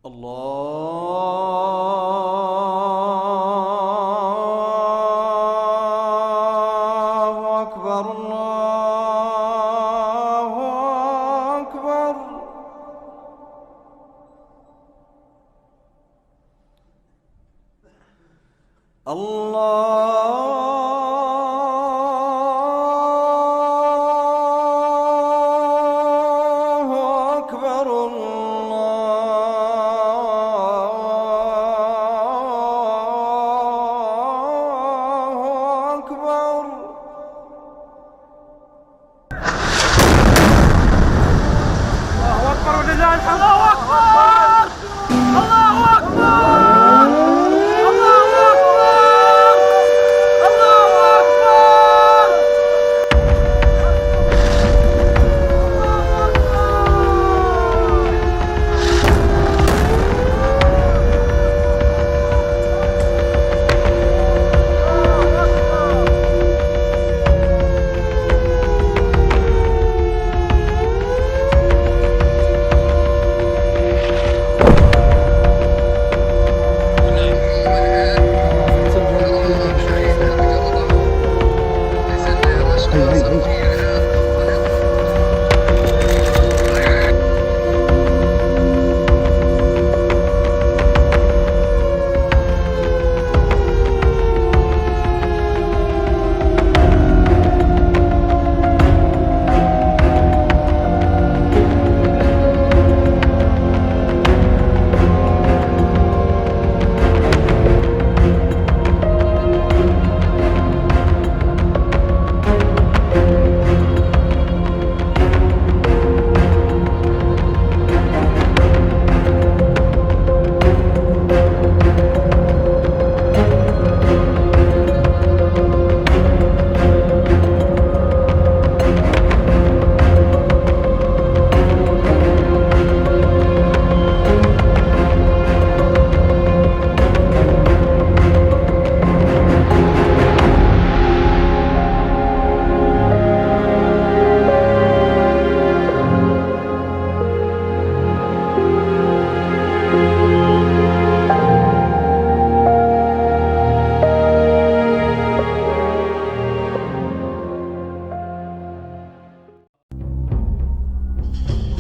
الله أكبر الله أكبر. الله أكبر الله أكبر. الله أكبر ولله الحمد. الله أكبر الله أكبر الله أكبر الله أكبر.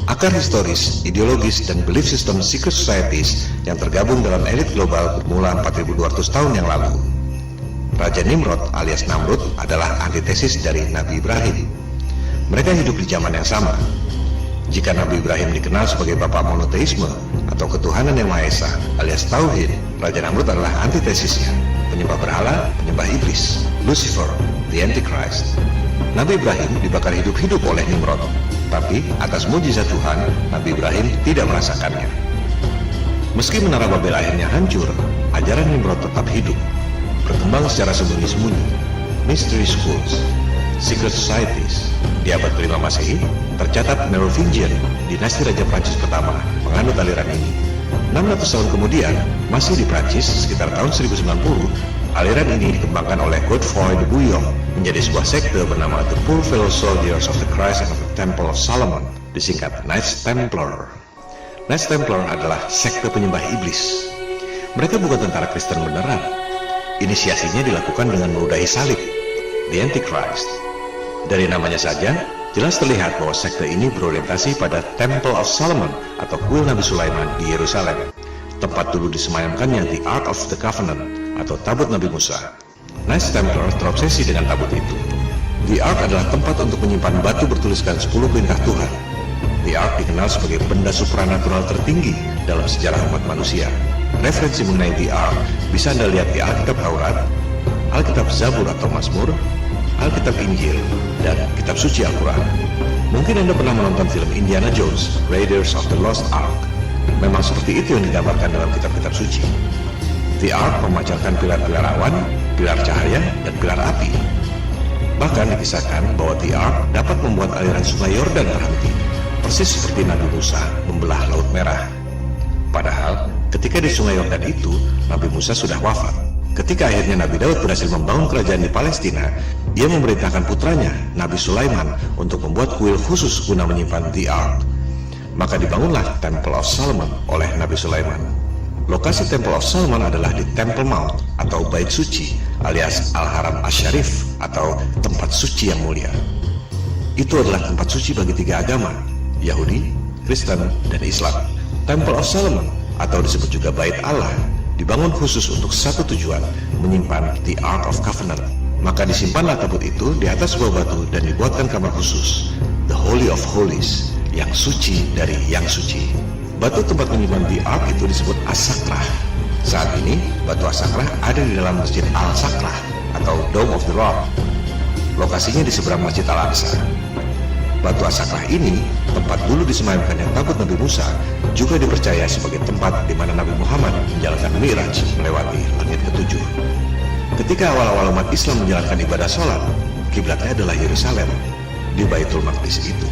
Akar historis, ideologis, dan belief system secret societies yang tergabung dalam elit global bermula 4200 tahun yang lalu. Raja Nimrod alias Namrud adalah antitesis dari Nabi Ibrahim. Mereka hidup di zaman yang sama. Jika Nabi Ibrahim dikenal sebagai bapak monoteisme atau ketuhanan yang Maha Esa alias Tauhid, Raja Namrud adalah antitesisnya, penyembah berhala, penyembah iblis, Lucifer, the Antichrist. Nabi Ibrahim dibakar hidup-hidup oleh Nimrod, tapi atas mujizat Tuhan, Nabi Ibrahim tidak merasakannya. Meski menara Babel akhirnya hancur, ajaran Nimrod tetap hidup, berkembang secara sembunyi-sembunyi. Mystery schools, secret societies. Di abad ke-5 Masehi, tercatat Merovingian, dinasti Raja Prancis pertama, menganut aliran ini. 600 tahun kemudian, masih di Prancis sekitar tahun 1090, aliran ini dikembangkan oleh Godefroy de Bouillon menjadi sebuah sekte bernama The Poor Fellow Soldiers of the Christ and of the Temple of Solomon, disingkat Knights Templar. Knights Templar adalah sekte penyembah iblis. Mereka bukan tentara Kristen beneran. Inisiasinya dilakukan dengan meludahi salib, the Antichrist. Dari namanya saja, jelas terlihat bahwa sekte ini berorientasi pada Temple of Solomon atau kuil Nabi Sulaiman di Yerusalem, tempat dulu disemayamkannya the Ark of the Covenant atau tabut Nabi Musa. Knights Templar terobsesi dengan tabut itu. The Ark adalah tempat untuk menyimpan batu bertuliskan 10 perintah Tuhan. The Ark dikenal sebagai benda supranatural tertinggi dalam sejarah umat manusia. Referensi mengenai The Ark bisa Anda lihat di Alkitab Taurat, Alkitab Zabur atau Mazmur, Alkitab Injil, dan Kitab Suci Al-Quran. Mungkin Anda pernah menonton film Indiana Jones, Raiders of the Lost Ark. Memang seperti itu yang digambarkan dalam kitab-kitab suci. The Ark memancarkan pilar-pilar awan, pilar cahaya, dan pilar api. Bahkan dikisahkan bahwa The Ark dapat membuat aliran sungai Yordan terhenti, persis seperti Nabi Musa membelah Laut Merah. Padahal, ketika di sungai Yordan itu, Nabi Musa sudah wafat. Ketika akhirnya Nabi Daud berhasil membangun kerajaan di Palestina, ia memerintahkan putranya, Nabi Sulaiman, untuk membuat kuil khusus guna menyimpan The Ark. Maka dibangunlah Temple of Solomon oleh Nabi Sulaiman. Lokasi Temple of Solomon adalah di Temple Mount atau Bait Suci alias Al-Haram Asy-Syarif atau tempat suci yang mulia. Itu adalah tempat suci bagi tiga agama, Yahudi, Kristen, dan Islam. Temple of Solomon atau disebut juga Bait Allah dibangun khusus untuk satu tujuan, menyimpan The Ark of Covenant. Maka disimpanlah tabut itu di atas sebuah batu dan dibuatkan kamar khusus, The Holy of Holies, yang suci dari yang suci. Batu tempat menyimpan The Ark itu disebut As-Sakrah. Saat ini, batu As-Sakrah ada di dalam Masjid Al-Sakrah atau Dome of the Rock. Lokasinya di seberang Masjid Al-Aqsa. Batu As-Sakrah ini, tempat dulu disemayamkan yang tabut Nabi Musa, juga dipercaya sebagai tempat di mana Nabi Muhammad menjalankan Mi'raj melewati langit ketujuh. Ketika awal-awal umat Islam menjalankan ibadah sholat, kiblatnya adalah Yerusalem, di Baitul Maqdis itu.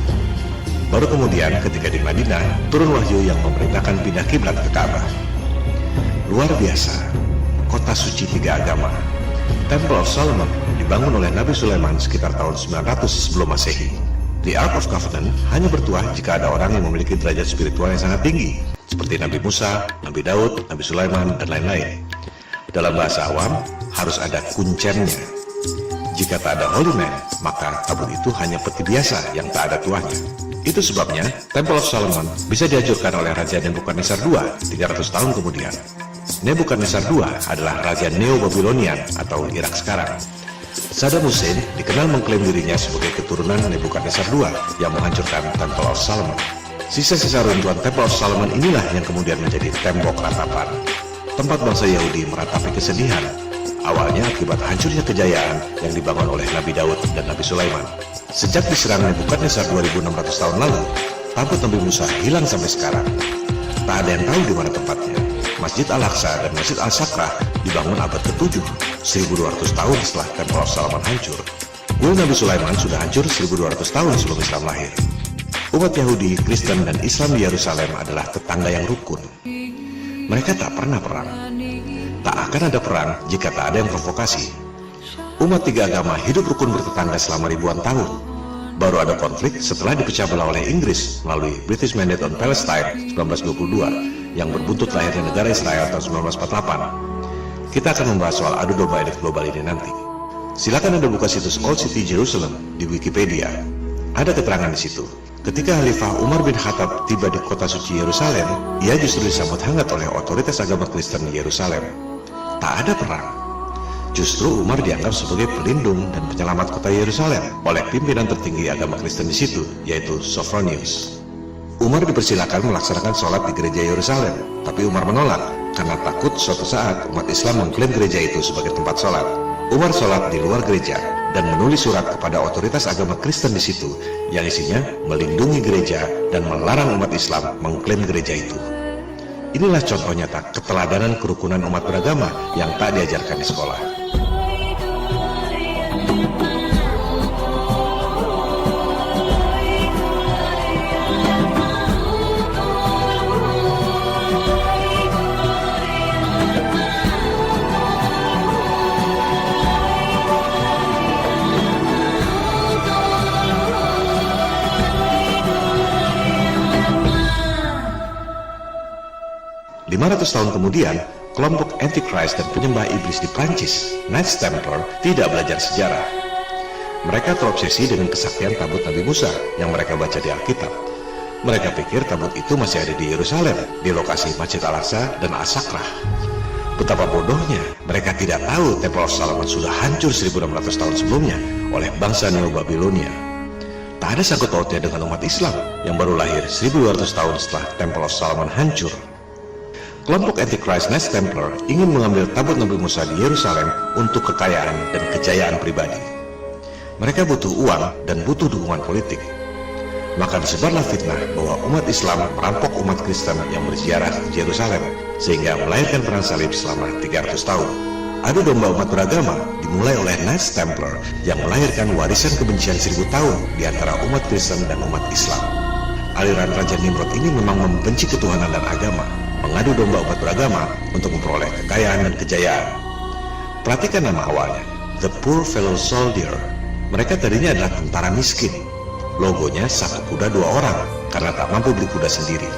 Baru kemudian ketika di Madinah, turun wahyu yang memerintahkan pindah kiblat ke Ka'bah. Luar biasa, kota suci tiga agama. Temple of Solomon dibangun oleh Nabi Sulaiman sekitar tahun 900 sebelum Masehi. The Ark of Covenant hanya bertuah jika ada orang yang memiliki derajat spiritual yang sangat tinggi, seperti Nabi Musa, Nabi Daud, Nabi Sulaiman, dan lain-lain. Dalam bahasa awam, harus ada kuncennya. Jika tak ada holy man, maka tabut itu hanya peti biasa yang tak ada tuahnya. Itu sebabnya Temple of Solomon bisa dihancurkan oleh Raja Nebukadnezar II 300 tahun kemudian. Nebukadnezar II adalah Raja Neo-Babylonian atau Irak sekarang. Saddam Hussein dikenal mengklaim dirinya sebagai keturunan Nebukadnezar II yang menghancurkan Temple of Solomon. Sisa-sisa runtuhan Temple of Solomon inilah yang kemudian menjadi tembok ratapan. Tempat bangsa Yahudi meratapi kesedihan, awalnya akibat hancurnya kejayaan yang dibangun oleh Nabi Daud dan Nabi Sulaiman. Sejak diserang Nebukadnezar 2600 tahun lalu, tabut Nabi Musa hilang sampai sekarang. Tak ada yang tahu di mana tempatnya. Masjid Al-Aqsa dan Masjid Al-Sakrah dibangun abad ke-7, 1200 tahun setelah Temple of Solomon hancur. Kuil Nabi Sulaiman sudah hancur 1200 tahun sebelum Islam lahir. Umat Yahudi, Kristen, dan Islam di Yerusalem adalah tetangga yang rukun. Mereka tak pernah perang. Tak akan ada perang jika tak ada yang provokasi. Umat tiga agama hidup rukun bertetangga selama ribuan tahun. Baru ada konflik setelah dipecah belah oleh Inggris melalui British Mandate on Palestine 1922 yang berbuntut lahirnya negara Israel tahun 1948. Kita akan membahas soal adu domba elit global ini nanti. Silakan Anda buka situs Old City Jerusalem di Wikipedia. Ada keterangan di situ. Ketika Khalifah Umar bin Khattab tiba di kota suci Yerusalem, ia justru disambut hangat oleh otoritas agama Kristen di Yerusalem. Tak ada perang. Justru Umar dianggap sebagai pelindung dan penyelamat kota Yerusalem oleh pimpinan tertinggi agama Kristen di situ, yaitu Sophronius. Umar dipersilakan melaksanakan sholat di gereja Yerusalem, tapi Umar menolak karena takut suatu saat umat Islam mengklaim gereja itu sebagai tempat sholat. Umar sholat di luar gereja dan menulis surat kepada otoritas agama Kristen di situ yang isinya melindungi gereja dan melarang umat Islam mengklaim gereja itu. Inilah contoh nyata keteladanan kerukunan umat beragama yang tak diajarkan di sekolah. Ratus tahun kemudian, kelompok Antichrist dan penyembah iblis di Prancis, Knights Templar, tidak belajar sejarah. Mereka terobsesi dengan kesaktian tabut Nabi Musa yang mereka baca di Alkitab. Mereka pikir tabut itu masih ada di Yerusalem, di lokasi Masjid Al-Aqsa dan As-Sakrah. Betapa bodohnya, mereka tidak tahu Temple of Solomon sudah hancur 1600 tahun sebelumnya oleh bangsa Neo-Babylonia. Tak ada sangkut pautnya dengan umat Islam yang baru lahir 1200 tahun setelah Temple of Solomon hancur. Kelompok Antichrist Knights Templar ingin mengambil tabut Nabi Musa di Yerusalem untuk kekayaan dan kejayaan pribadi. Mereka butuh uang dan butuh dukungan politik. Maka disebarlah fitnah bahwa umat Islam merampok umat Kristen yang berziarah ke Yerusalem, sehingga melahirkan perang salib selama 300 tahun. Adu domba umat beragama dimulai oleh Knights Templar yang melahirkan warisan kebencian 1000 tahun di antara umat Kristen dan umat Islam. Aliran Raja Nimrod ini memang membenci ketuhanan dan agama, mengadu domba umat beragama untuk memperoleh kekayaan dan kejayaan. Perhatikan nama awalnya, The Poor Fellow Soldier. Mereka tadinya adalah tentara miskin. Logonya satu kuda 2 orang, karena tak mampu beli kuda sendiri.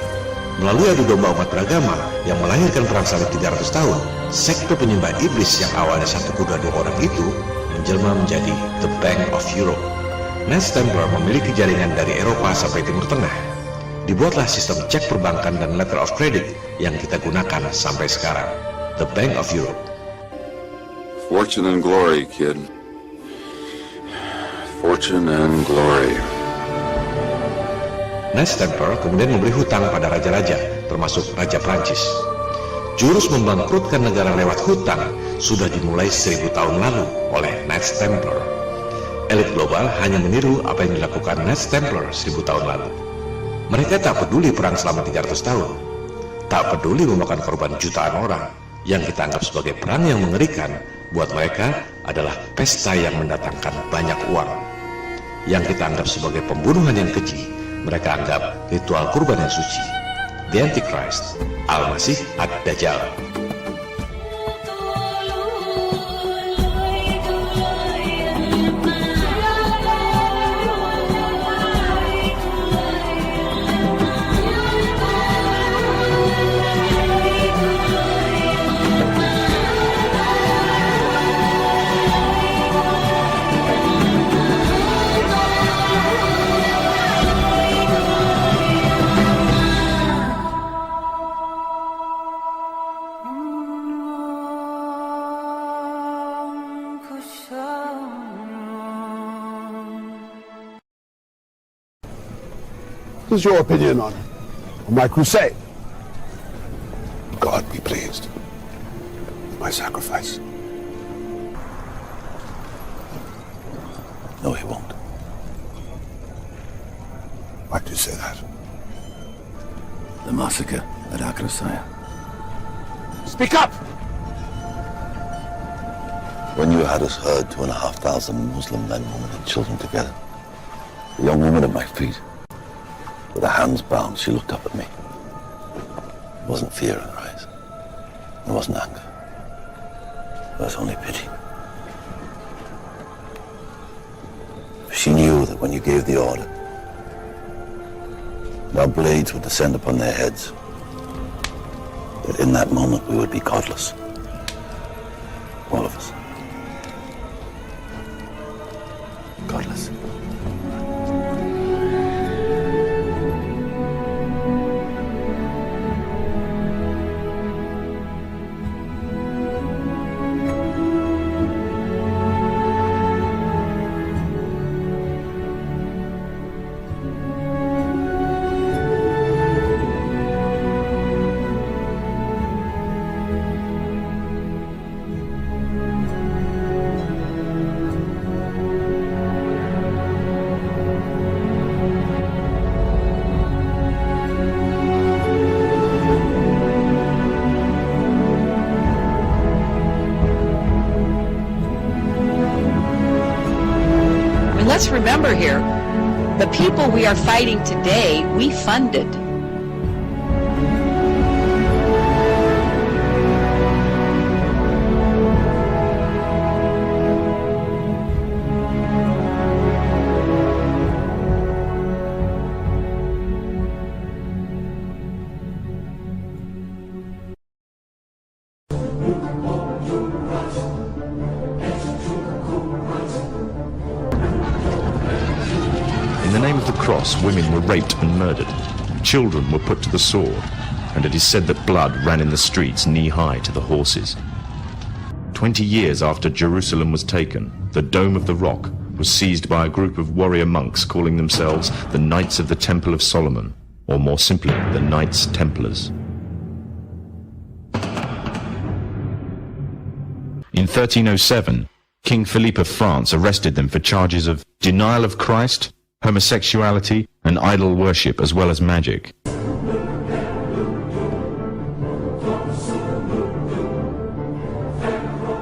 Melalui adu domba umat beragama yang melahirkan perang salib 300 tahun, sekte penyembah iblis yang awalnya satu kuda 2 orang itu menjelma menjadi The Bank of Europe. Knights Templar memiliki jaringan dari Eropa sampai Timur Tengah. Dibuatlah sistem cek perbankan dan letter of credit yang kita gunakan sampai sekarang, The Bank of Europe. Fortune and glory, kid. Fortune and glory. Knights Templar kemudian memberi hutang pada raja-raja, termasuk Raja Prancis. Jurus membangkrutkan negara lewat hutang sudah dimulai 1000 tahun lalu oleh Knights Templar. Elit global hanya meniru apa yang dilakukan Knights Templar 1000 tahun lalu. Mereka tak peduli perang selama 300 tahun, tak peduli memakan korban jutaan orang. Yang kita anggap sebagai perang yang mengerikan, buat mereka adalah pesta yang mendatangkan banyak uang. Yang kita anggap sebagai pembunuhan yang keji, mereka anggap ritual kurban yang suci. The Antichrist, Al-Masih Ad-Dajjal. What is your opinion on my crusade? God be pleased with my sacrifice. No, he won't. Why do you say that? The massacre at Akrasaya. Speak up! When you had us herd 2,500 Muslim men, women and children together, a young woman at my feet, with her hands bound, she looked up at me. It wasn't fear in her eyes. It wasn't anger. It was only pity. She knew that when you gave the order, our blades would descend upon their heads. That in that moment we would be godless. All of us. Godless. Let's remember here, the people we are fighting today, we funded. In the name of the cross, women were raped and murdered. Children were put to the sword, and it is said that blood ran in the streets knee-high to the horses. 20 years after Jerusalem was taken, the Dome of the Rock was seized by a group of warrior monks calling themselves the Knights of the Temple of Solomon, or more simply, the Knights Templars. In 1307, King Philippe of France arrested them for charges of denial of Christ, homosexuality, and idol worship, as well as magic.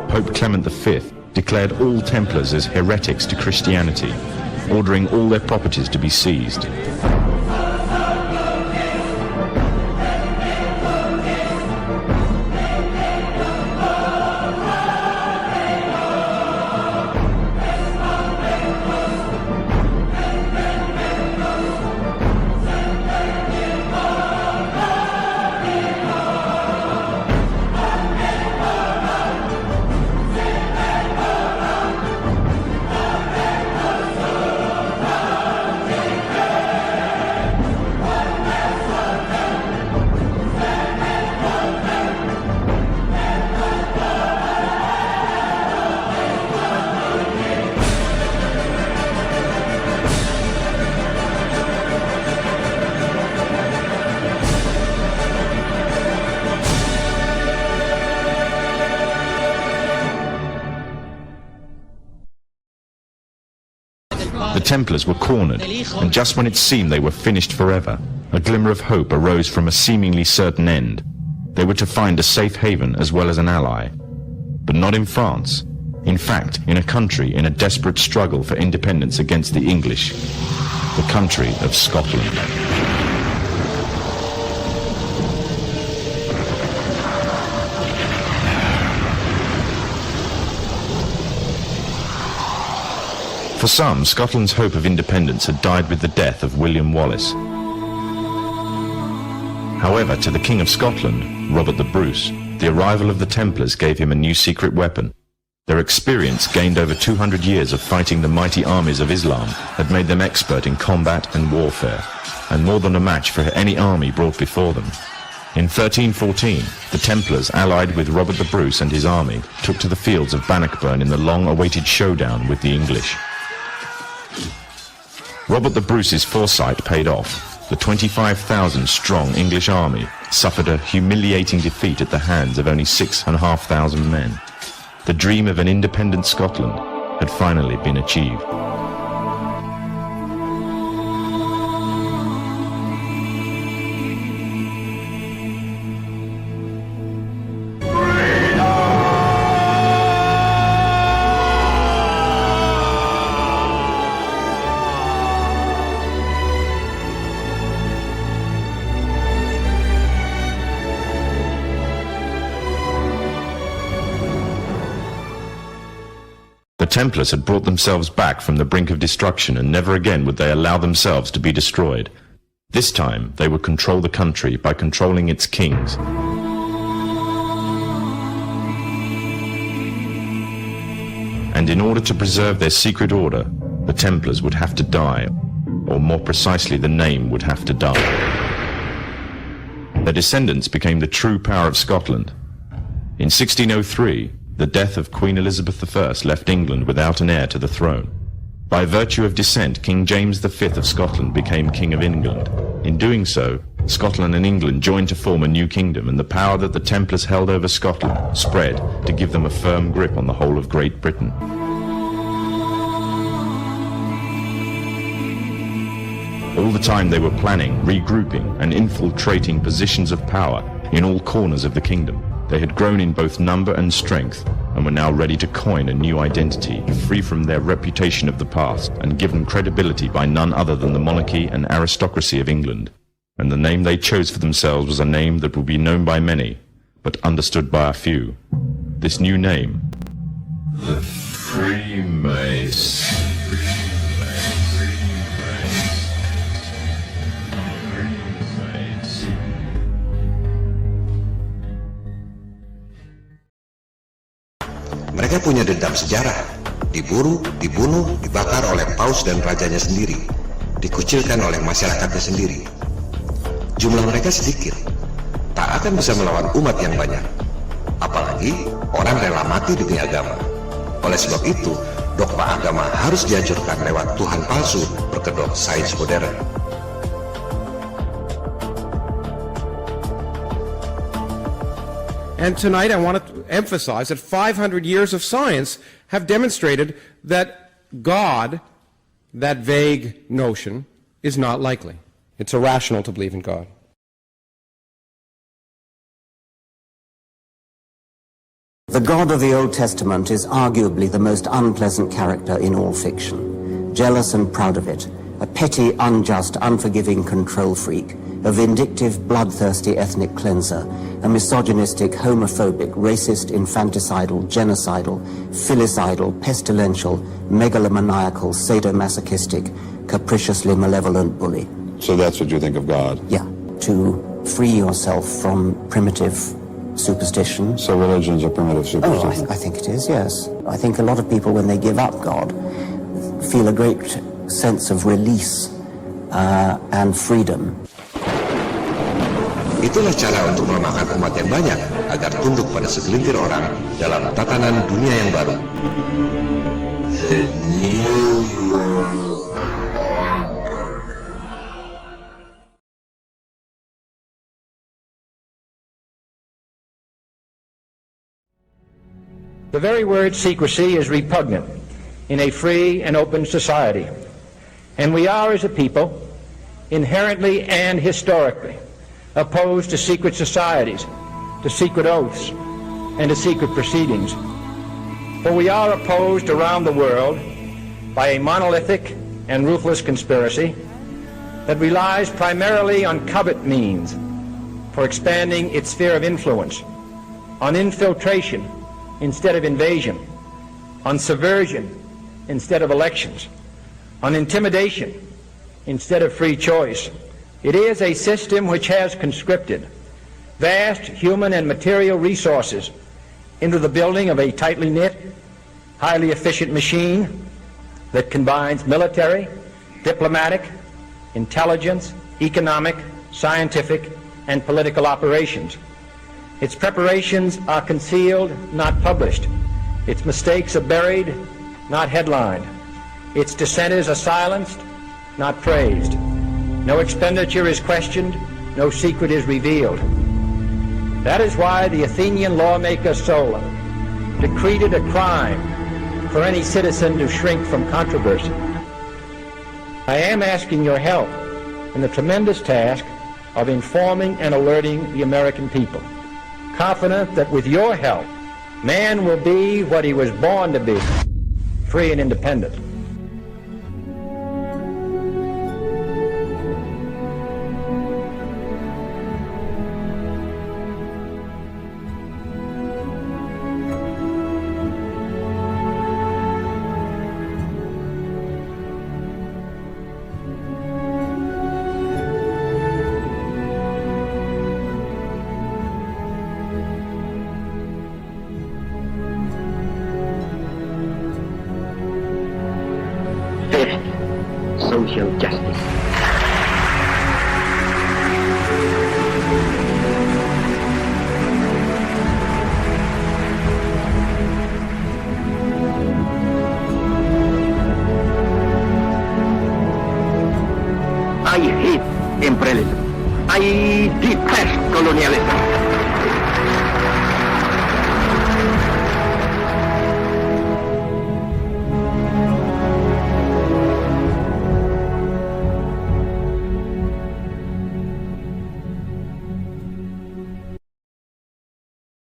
Pope Clement V declared all Templars as heretics to Christianity, ordering all their properties to be seized. Templars were cornered, and just when it seemed they were finished forever, a glimmer of hope arose from a seemingly certain end. They were to find a safe haven as well as an ally. But not in France. In fact, in a country in a desperate struggle for independence against the English. The country of Scotland. For some, Scotland's hope of independence had died with the death of William Wallace. However, to the King of Scotland, Robert the Bruce, the arrival of the Templars gave him a new secret weapon. Their experience, gained over 200 years of fighting the mighty armies of Islam, had made them expert in combat and warfare, and more than a match for any army brought before them. In 1314, the Templars, allied with Robert the Bruce and his army, took to the fields of Bannockburn in the long-awaited showdown with the English. Robert the Bruce's foresight paid off. The 25,000-strong English army suffered a humiliating defeat at the hands of only 6,500 men. The dream of an independent Scotland had finally been achieved. The Templars had brought themselves back from the brink of destruction, and never again would they allow themselves to be destroyed. This time, they would control the country by controlling its kings. And in order to preserve their secret order, the Templars would have to die, or more precisely, the name would have to die. Their descendants became the true power of Scotland. In 1603, the death of Queen Elizabeth I left England without an heir to the throne. By virtue of descent, King James V of Scotland became King of England. In doing so, Scotland and England joined to form a new kingdom, and the power that the Templars held over Scotland spread to give them a firm grip on the whole of Great Britain. All the time they were planning, regrouping, and infiltrating positions of power in all corners of the kingdom. They had grown in both number and strength, and were now ready to coin a new identity, free from their reputation of the past, and given credibility by none other than the monarchy and aristocracy of England. And the name they chose for themselves was a name that would be known by many, but understood by a few. This new name, the Freemasons. Mereka punya dendam sejarah, diburu, dibunuh, dibakar oleh paus dan rajanya sendiri, dikucilkan oleh masyarakatnya sendiri. Jumlah mereka sedikit, tak akan bisa melawan umat yang banyak, apalagi orang rela mati demi agama. Oleh sebab itu, dogma agama harus dihancurkan lewat Tuhan palsu berkedok sains modern. And tonight I want to emphasize that 500 years of science have demonstrated that God, that vague notion, is not likely. It's irrational to believe in God. The God of the Old Testament is arguably the most unpleasant character in all fiction. Jealous and proud of it, a petty, unjust, unforgiving control freak, a vindictive, bloodthirsty ethnic cleanser, a misogynistic, homophobic, racist, infanticidal, genocidal, filicidal, pestilential, megalomaniacal, sadomasochistic, capriciously malevolent bully. So that's what you think of God? Yeah, to free yourself from primitive superstition. So religion's a primitive superstition? Oh, I think it is, yes. I think a lot of people, when they give up God, feel a great sense of release and freedom. Itulah cara untuk melemahkan umat yang banyak agar tunduk pada segelintir orang dalam tatanan dunia yang baru. The New World Order. The very word secrecy is repugnant in a free and open society. And we are, as a people, inherently and historically opposed to secret societies, to secret oaths, and to secret proceedings. For we are opposed around the world by a monolithic and ruthless conspiracy that relies primarily on covert means for expanding its sphere of influence, on infiltration instead of invasion, on subversion instead of elections, on intimidation instead of free choice. It is a system which has conscripted vast human and material resources into the building of a tightly knit, highly efficient machine that combines military, diplomatic, intelligence, economic, scientific, and political operations. Its preparations are concealed, not published. Its mistakes are buried, not headlined. Its dissenters are silenced, not praised. No expenditure is questioned, no secret is revealed. That is why the Athenian lawmaker Solon decreed it a crime for any citizen to shrink from controversy. I am asking your help in the tremendous task of informing and alerting the American people, confident that with your help, man will be what he was born to be, free and independent. Social justice. I hate imperialism. I detest colonialism.